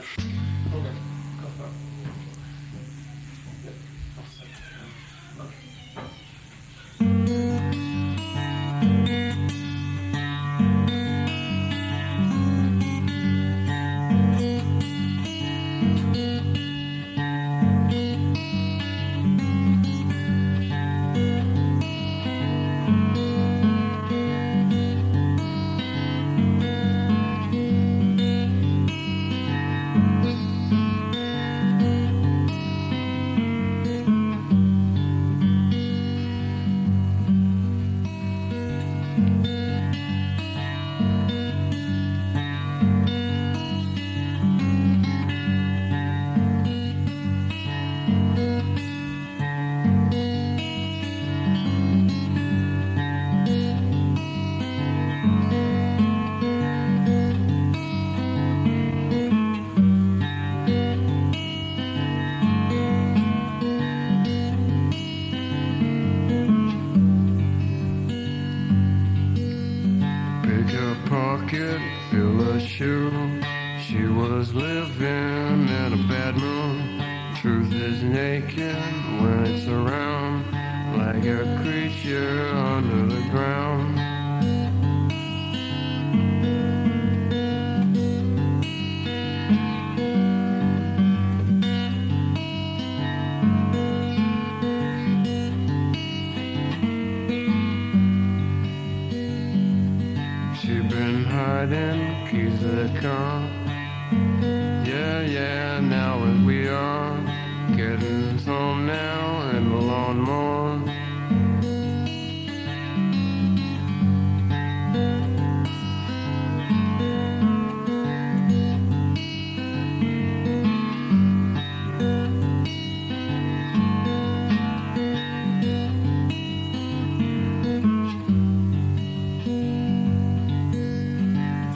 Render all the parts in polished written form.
Okay, go for it. Yep, I'll set it down. Okay. Pick a pocket, fill a shoe. She was living in a bad mood. Truth is naked when it's around, like a creature under the ground. She been hiding keys to the car. Yeah, now as we are getting home now in the lawnmower.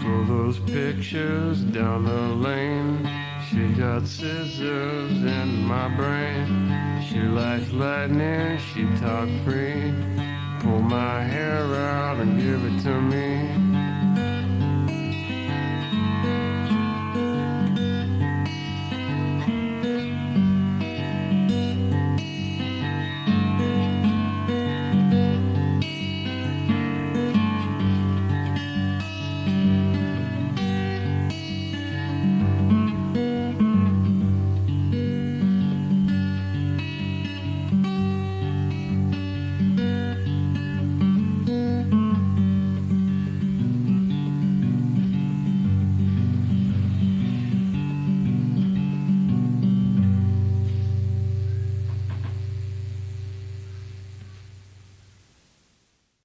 For those pictures down the lane, she got scissors in my brain. She likes lightning, she talk free. Pull my hair out and give it to me.